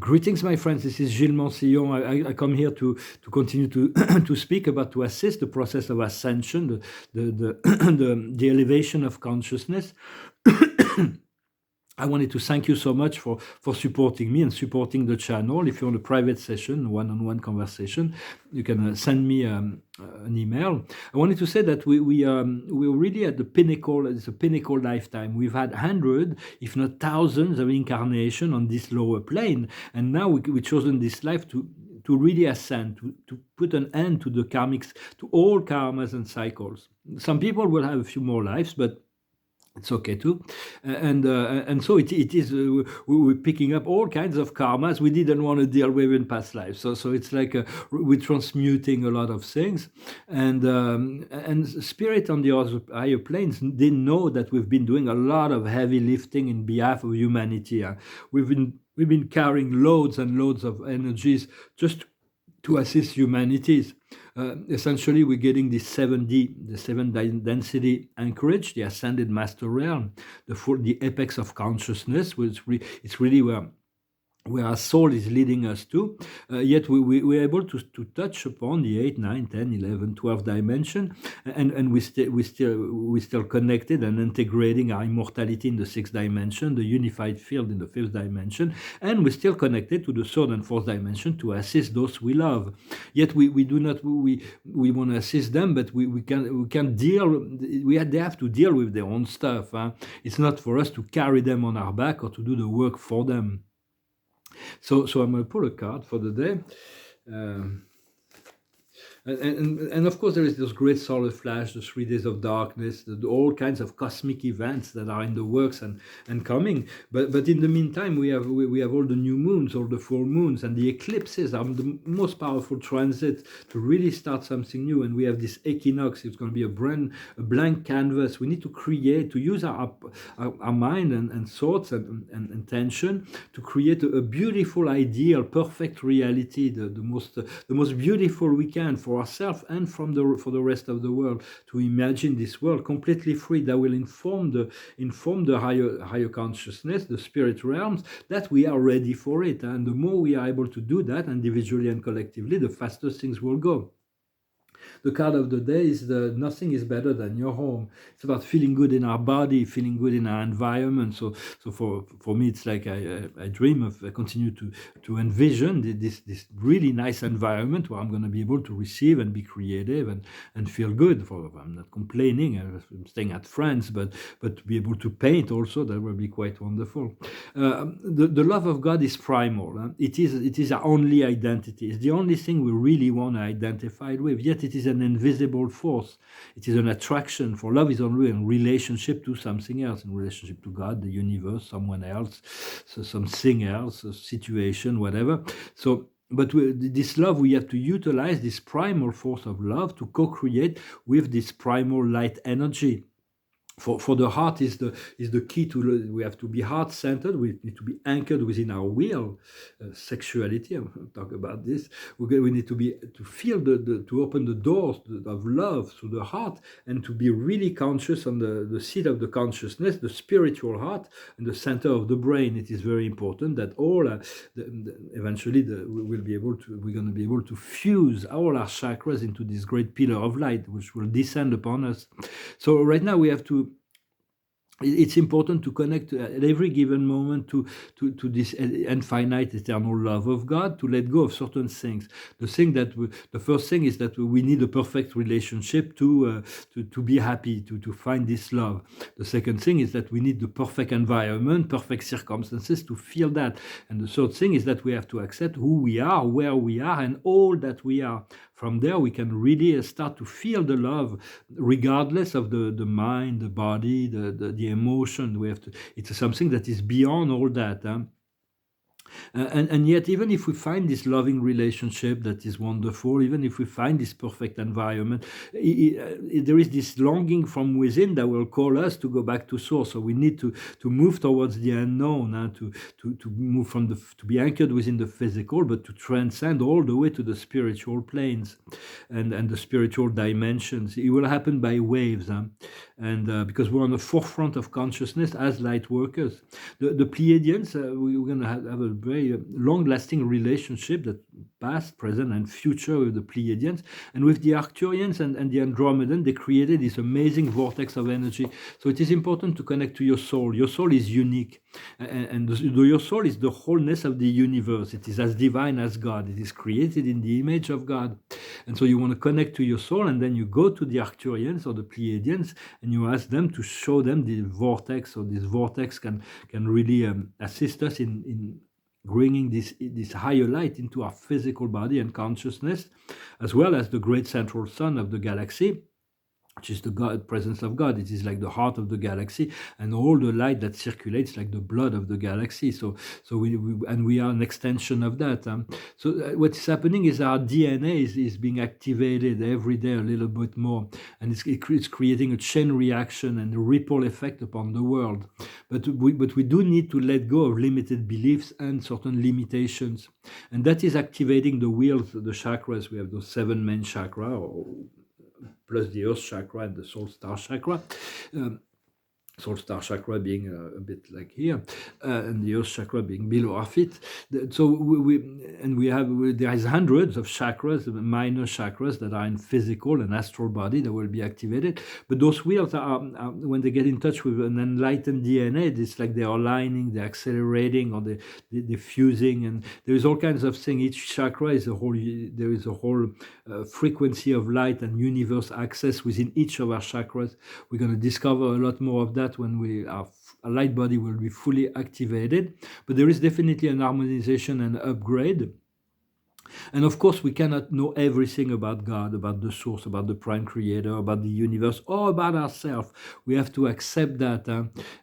Greetings, my friends. This is Gilles Mansillon. I come here to continue to to speak about, to assist the process of ascension, the the elevation of consciousness. I wanted to thank you so much for supporting me and supporting the channel. If you want a private session, one-on-one conversation, you can send me an email. I wanted to say that we're really at the pinnacle. It's a pinnacle lifetime. We've had hundreds, if not thousands, of incarnation on this lower plane, and now we've chosen this life to really ascend, to put an end to the karmics, to all karmas and cycles. Some people will have a few more lives, but it's okay too, and so it is. We're picking up all kinds of karmas we didn't want to deal with in past lives. So it's like we're transmuting a lot of things, and spirit on the other higher planes, they know that we've been doing a lot of heavy lifting in behalf of humanity. We've been carrying loads and loads of energies just to assist humanities. Essentially, we're getting the 7D, the 7 density anchorage, the ascended master realm, the apex of consciousness, which it's really where our soul is leading us to, yet we're able to touch upon the 8, 9, 10, 11, 12 dimension, and we're still connected and integrating our immortality in the 6th dimension, the unified field in the 5th dimension, and we're still connected to the 3rd and 4th dimension to assist those we love. Yet we do not, we want to assist them, but we can't deal, they have to deal with their own stuff. It's not for us to carry them on our back or to do the work for them. So I'm going to pull a card for the day. And of course, there is this great solar flash, the 3 days of darkness, all kinds of cosmic events that are in the works and coming. But in the meantime, we have all the new moons, all the full moons, and the eclipses are the most powerful transit to really start something new. And we have this equinox. It's going to be a blank canvas. We need to create, to use our mind and thoughts and intention to create a beautiful, ideal, perfect reality, the most beautiful we can for ourselves and for the rest of the world, to imagine this world completely free that will inform the higher consciousness, the spirit realms, that we are ready for it. And the more we are able to do that individually and collectively, the faster things will go. The card of the day is nothing is better than your home. It's about feeling good in our body, feeling good in our environment. So for me, it's like I dream of, I continue to envision this really nice environment where I'm going to be able to receive and be creative and feel good. I'm not complaining. I'm staying at friends, but to be able to paint also, that will be quite wonderful. The love of God is primal. It is our only identity. It's the only thing we really want to identify with. Yet it is an invisible force. It is an attraction. For love is only in relationship to something else, in relationship to God, the universe, someone else, so something else, a situation, whatever. So, but this love, we have to utilize this primal force of love to co-create with this primal light energy. For the heart is the key to. We have to be heart-centered. We need to be anchored within our will. Sexuality. I'm going to talk about this. We need to feel to open the doors of love through the heart, and to be really conscious on the seat of the consciousness, the spiritual heart, and the center of the brain. It is very important that all eventually we're going to be able to fuse all our chakras into this great pillar of light, which will descend upon us. So right now we have to. It's important to connect at every given moment to this infinite, eternal love of God, to let go of certain things. The first thing is that we need a perfect relationship to be happy, to find this love. The second thing is that we need the perfect environment, perfect circumstances to feel that. And the third thing is that we have to accept who we are, where we are, and all that we are. From there, we can really start to feel the love, regardless of the mind, the body, the emotion. It's something that is beyond all that. And yet, even if we find this loving relationship that is wonderful, even if we find this perfect environment, there is this longing from within that will call us to go back to source. So we need to move towards the unknown, to move to be anchored within the physical, but to transcend all the way to the spiritual planes and the spiritual dimensions. It will happen by waves, and because we're on the forefront of consciousness as light workers. The Pleiadians, we're going to have a very long-lasting relationship, that past, present, and future, with the Pleiadians. And with the Arcturians and the Andromedan, they created this amazing vortex of energy. So it is important to connect to your soul. Your soul is unique. Your soul is the wholeness of the universe. It is as divine as God. It is created in the image of God. And so you want to connect to your soul, and then you go to the Arcturians or the Pleiadians, and you ask them to show them the vortex, or this vortex can really assist us in bringing this higher light into our physical body and consciousness, as well as the great central sun of the galaxy, which is the God, presence of God. It is like the heart of the galaxy, and all the light that circulates like the blood of the galaxy. So we are an extension of that. So what is happening is our DNA is being activated every day a little bit more, and it's creating a chain reaction and a ripple effect upon the world. But we do need to let go of limited beliefs and certain limitations, and that is activating the wheels, the chakras. We have those 7 main chakras, plus the earth chakra and the soul star chakra. Soul star chakra being a bit like here, and the earth chakra being below our feet. So there is hundreds of chakras, minor chakras, that are in physical and astral body that will be activated. But those wheels are when they get in touch with an enlightened DNA, it's like they are aligning, they're accelerating, or they're fusing, and there is all kinds of things. Each chakra is there is a whole frequency of light and universe access within each of our chakras. We're going to discover a lot more of that when our light body will be fully activated. But there is definitely an harmonization and upgrade. And of course, we cannot know everything about God, about the source, about the prime creator, about the universe, or about ourselves. We have to accept that.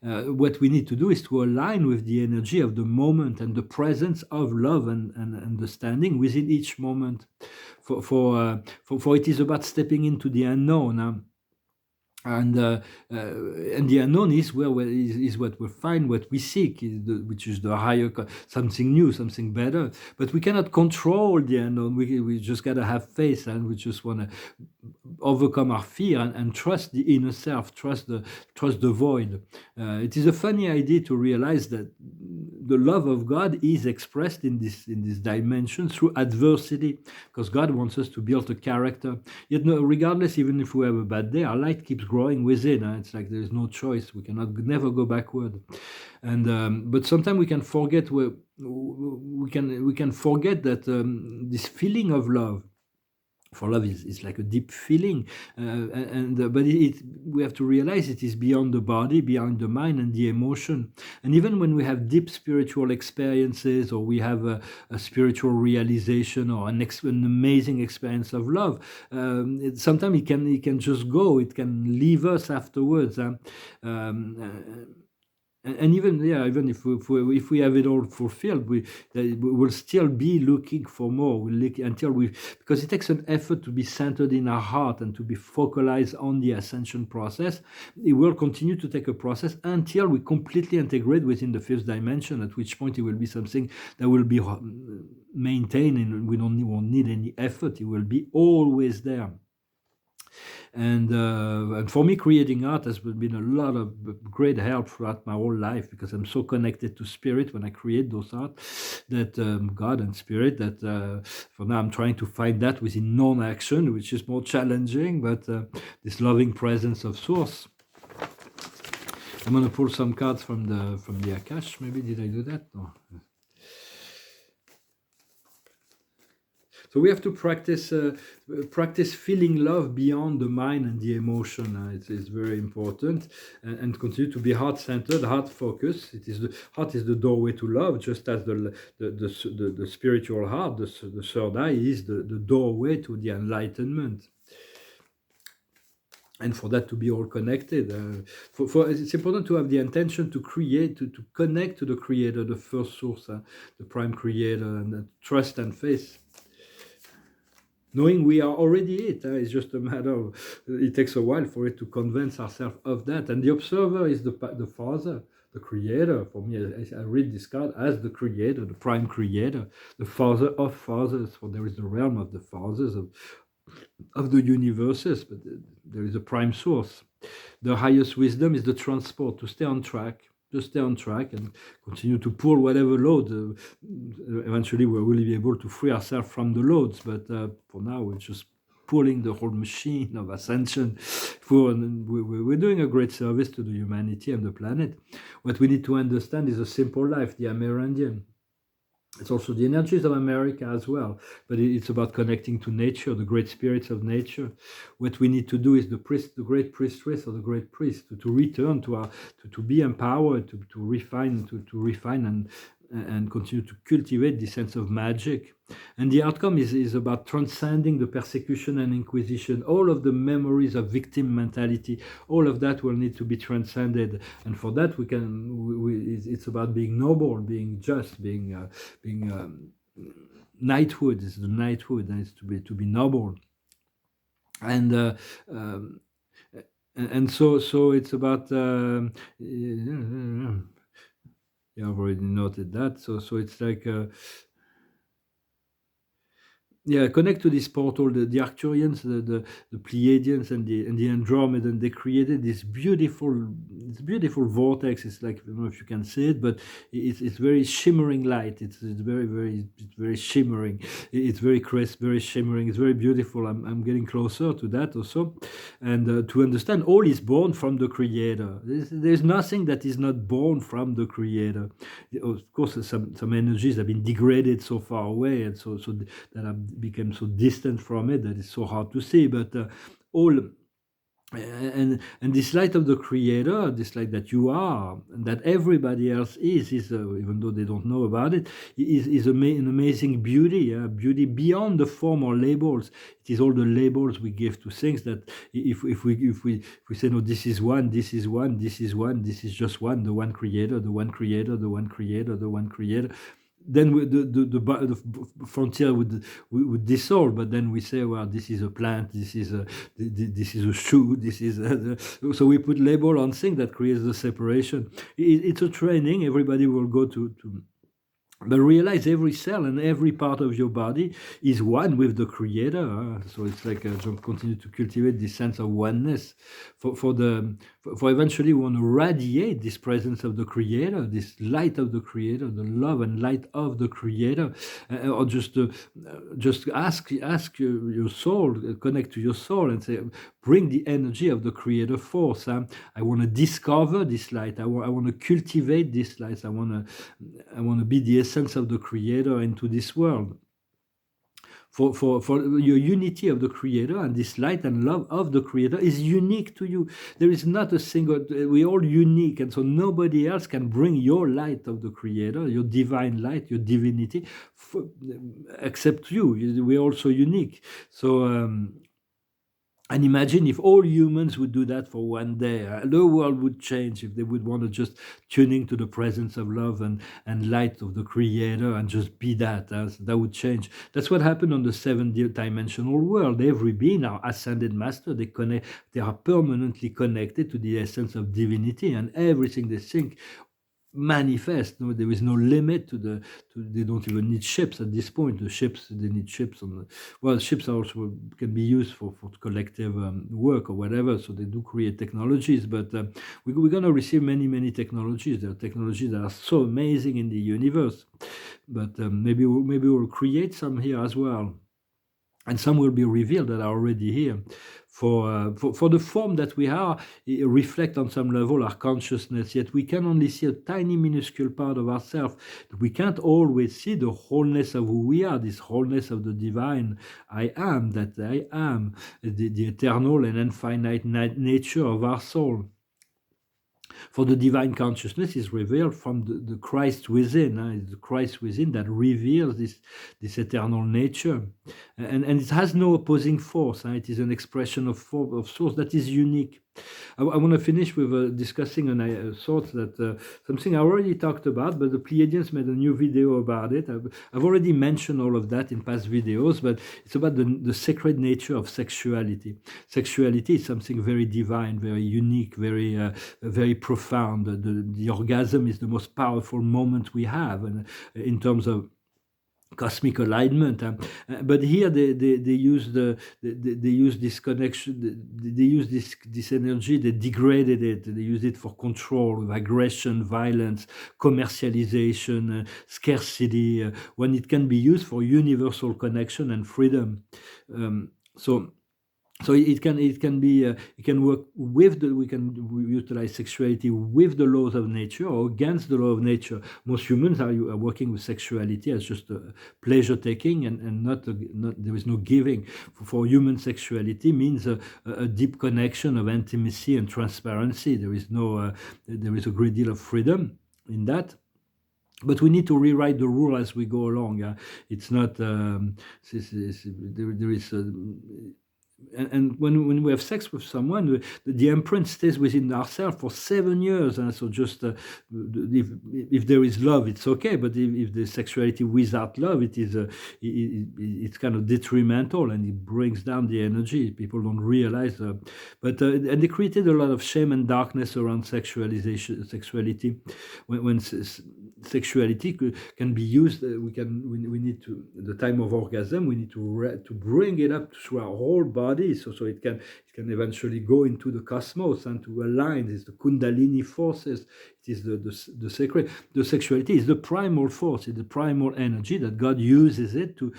What we need to do is to align with the energy of the moment and the presence of love and understanding within each moment. For it is about stepping into the unknown. And the unknown is is what we find, what we seek, which is the higher, something new, something better. But we cannot control the unknown. We just gotta have faith, and we just want to overcome our fear and trust the inner self, trust the void. It is a funny idea to realize that the love of God is expressed in this dimension through adversity, because God wants us to build a character. Yet, regardless, even if we have a bad day, our light keeps growing within. It's like there is no choice. We cannot never go backward. And but sometimes we can forget we can forget that this feeling of love. For love is like a deep feeling, but we have to realize it is beyond the body, beyond the mind and the emotion. And even when we have deep spiritual experiences, or we have a spiritual realization, or an amazing experience of love, sometimes it can just go. It can leave us afterwards. And even if we have it all fulfilled, we will still be looking for more. Because it takes an effort to be centered in our heart and to be focalized on the ascension process. It will continue to take a process until we completely integrate within the 5th dimension. At which point it will be something that will be maintained, and we won't need any effort. It will be always there. And for me, creating art has been a lot of great help throughout my whole life, because I'm so connected to spirit when I create those art, that God and spirit, that for now I'm trying to find that within non-action, which is more challenging, but this loving presence of source. I'm going to pull some cards from the Akash. Maybe did I do that? No. So we have to practice feeling love beyond the mind and the emotion. It's very important, and continue to be heart-centered, heart-focused. Heart is the doorway to love, just as the spiritual heart, the third eye, is the doorway to the enlightenment. And for that to be all connected, it's important to have the intention to create, to connect to the creator, the first source, the prime creator, and trust and faith. Knowing we are already it, it's just a matter of, it takes a while for it to convince ourselves of that. And the observer is the father, the creator. For me, I read this card as the creator, the prime creator, the father of fathers. For there is the realm of the fathers of the universes, but there is a prime source. The highest wisdom is the transport, to stay on track. just stay on track and continue to pull whatever load. Eventually, we will be able to free ourselves from the loads, but for now, we're just pulling the whole machine of ascension. We're doing a great service to the humanity and the planet. What we need to understand is a simple life, the Amerindian. It's also the energies of America as well, but it's about connecting to nature, the great spirits of nature. What we need to do is the great priestess or the great priest, to return to our, to be empowered, to refine, to refine and continue to cultivate this sense of magic. And the outcome is about transcending the persecution and inquisition. All of the memories of victim mentality, all of that will need to be transcended. And for that, it's about being noble, being just, being knighthood. It's the knighthood, and it's to be noble. And so it's about. Yeah, I've already noted that. So it's like. Yeah, connect to this portal, the Arcturians, the Pleiadians, and the Andromedan. They created this beautiful vortex. It's like, I don't know if you can see it, but it's very shimmering light. It's very shimmering. It's very crisp, very shimmering. It's very beautiful. I'm getting closer to that also, and to understand all is born from the Creator. There's nothing that is not born from the Creator. Of course, some energies have been degraded so far away, and so that have become so distant from it that it's so hard to see. But all and this light of the Creator, this light that you are, and that everybody else is even though they don't know about it, is an amazing beauty, beauty beyond the form or labels. It is all the labels we give to things that if we say, no, this is one, this is one, this is one, this is just one, the one Creator, the one Creator, the one Creator, the one Creator, then the frontier would dissolve. But then we say, well, this is a plant, this is a shoe, this is so we put label on things that creates the separation. It's a training. Everybody will go to. But realize every cell and every part of your body is one with the Creator. So it's like continue to cultivate this sense of oneness. For eventually we want to radiate this presence of the Creator, this light of the Creator, the love and light of the Creator, or just ask your soul, connect to your soul, and say, bring the energy of the Creator force. I want to discover this light. I want to cultivate this light. I want to be the essence of the Creator into this world. For your unity of the Creator and this light and love of the Creator is unique to you. There is not a single, we're all unique, and so nobody else can bring your light of the Creator, your divine light, your divinity, except you. We're also unique. So and imagine if all humans would do that for one day. The world would change if they would want to just tune into the presence of love and light of the Creator and just be that. So that would change. That's what happened on the 7-dimensional world. Every being, our ascended master, they are permanently connected to the essence of divinity, and everything they think manifest. No, there is no limit to they don't even need ships at this point. The ships, they need ships ships also can be used for collective work or whatever, so they do create technologies, but we're going to receive many technologies. There are technologies that are so amazing in the universe, but maybe we'll create some here as well, and some will be revealed that are already here. For the form that we are, reflect on some level our consciousness, yet we can only see a tiny minuscule part of ourselves. We can't always see the wholeness of who we are, this wholeness of the divine I am, that I am, the eternal and infinite nature of our soul. For the divine consciousness is revealed from the Christ within. It's the Christ within that reveals this eternal nature. And it has no opposing force. It is an expression of source that is unique. I want to finish with discussing a thought that something I already talked about, but the Pleiadians made a new video about it. I've already mentioned all of that in past videos, but it's about the sacred nature of sexuality. Sexuality is something very divine, very unique, very profound. The orgasm is the most powerful moment we have, and in terms of cosmic alignment. But here they use they use this connection, they use this energy, they degraded it, they use it for control, with aggression, violence, commercialization, scarcity, when it can be used for universal connection and freedom. So it can be it can work with the we utilize sexuality with the laws of nature or against the law of nature. Most humans are working with sexuality as just a pleasure taking, and not there is no giving. For human, sexuality means a deep connection of intimacy and transparency. There is no there is a great deal of freedom in that. But we need to rewrite the rule as we go along. It's not there is and when we have sex with someone, the imprint stays within ourselves for 7 years. And so just if there is love, it's okay. But if the sexuality without love, it's kind of detrimental, and it brings down the energy. People don't realize. And they created a lot of shame and darkness around sexuality. When sexuality can be used, we need to, at the time of orgasm, we need to bring it up through our whole body, so it can eventually go into the cosmos and to align. It's the Kundalini forces. It is the sacred. The sexuality is the primal force. It's the primal energy that God uses it to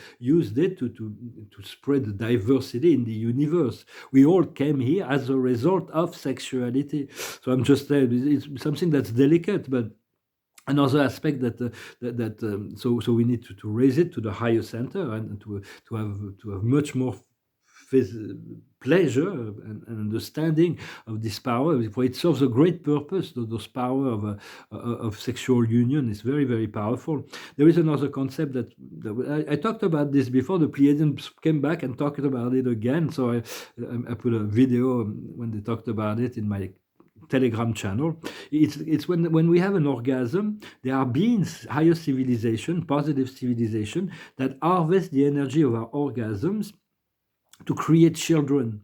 spread the diversity in the universe. We all came here as a result of sexuality. So I'm just saying, it's something that's delicate, but another aspect so we need to raise it to the higher center, and to have much more pleasure and understanding of this power, for it serves a great purpose. Those power of sexual union is very, very powerful. There is another concept that I talked about this before. The Pleiadians came back and talked about it again, so I put a video when they talked about it in my Telegram channel. It's when we have an orgasm, there are beings, higher civilization, positive civilization, that harvest the energy of our orgasms to create children,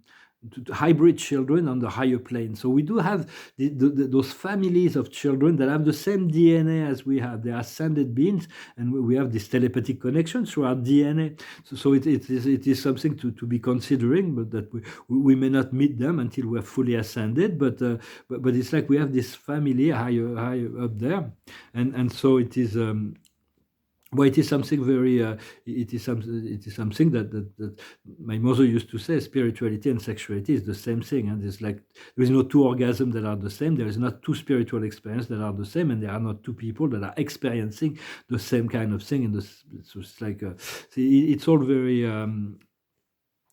to hybrid children on the higher plane. So we do have those families of children that have the same DNA as we have. They are ascended beings, and we have this telepathic connection through our DNA. So it is something to be considering, but that we may not meet them until we are fully ascended. But it's like we have this family higher up there, and so it is. Well, it is something very. It is something that my mother used to say. Spirituality and sexuality is the same thing, and it's like there is no two orgasms that are the same. There is not two spiritual experiences that are the same, and there are not two people that are experiencing the same kind of thing. So it's like it's all very.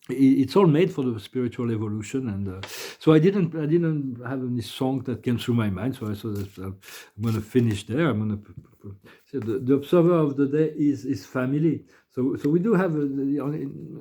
It's all made for the spiritual evolution, and so I didn't have any song that came through my mind. So I thought that I'm going to finish there. I'm going to say the observer of the day is family. So we do have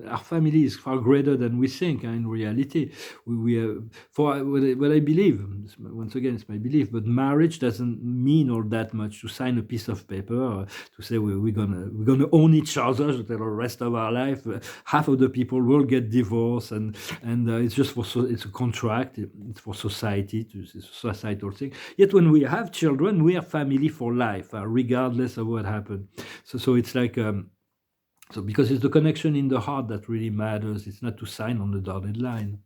our family is far greater than we think. In reality, we for what I believe. Once again, it's my belief. But marriage doesn't mean all that much. To sign a piece of paper to say we're gonna own each other for the rest of our life. Half of the people will get divorced, and it's just it's a contract. It's for society. It's a societal thing. Yet when we have children, we are family for life, regardless of what happened. So it's like. So because it's the connection in the heart that really matters. It's not to sign on the dotted line.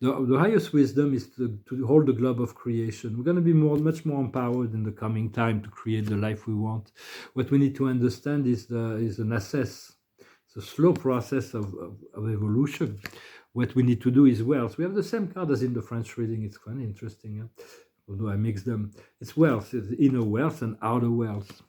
The highest wisdom is to hold the globe of creation. We're going to be much more empowered in the coming time to create the life we want. What we need to understand is an assess. It's a slow process of evolution. What we need to do is wealth. We have the same card as in the French reading. It's kind of interesting, although I mix them. It's wealth, it's inner wealth and outer wealth.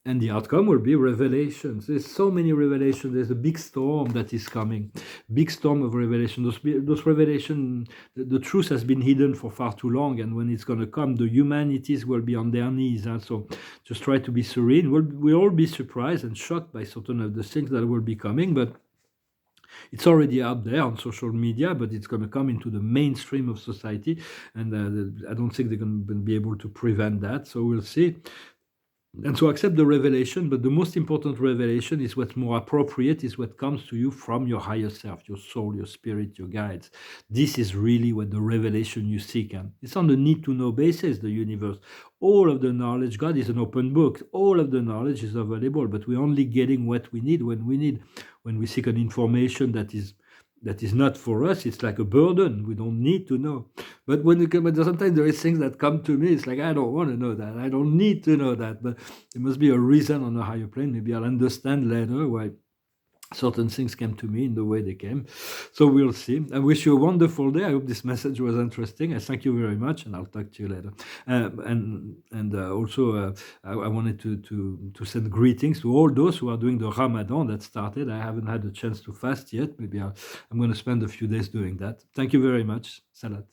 And the outcome will be revelations. There's so many revelations. There's a big storm that is coming. Big storm of revelation. Those revelations, the truth has been hidden for far too long. And when it's going to come, the humanities will be on their knees. So just try to be serene. We'll all be surprised and shocked by certain of the things that will be coming. But it's already out there on social media, but it's going to come into the mainstream of society. And I don't think they're going to be able to prevent that. So we'll see. and to accept the revelation. But the most important revelation is what's more appropriate, is what comes to you from your higher self, your soul, your spirit, your guides. This is really what the revelation you seek, and it's on the need to know basis. The universe, all of the knowledge, God is an open book, all of the knowledge is available, but we're only getting what we need when we need. When we seek an information that is not for us, it's like a burden. We don't need to know. But but sometimes there is things that come to me. It's like, I don't want to know that. I don't need to know that. But there must be a reason on a higher plane. Maybe I'll understand later why certain things came to me in the way they came. So we'll see. I wish you a wonderful day. I hope this message was interesting. I thank you very much, and I'll talk to you later. Also, I wanted to send greetings to all those who are doing the Ramadan that started. I haven't had a chance to fast yet. Maybe I'm going to spend a few days doing that. Thank you very much. Salat.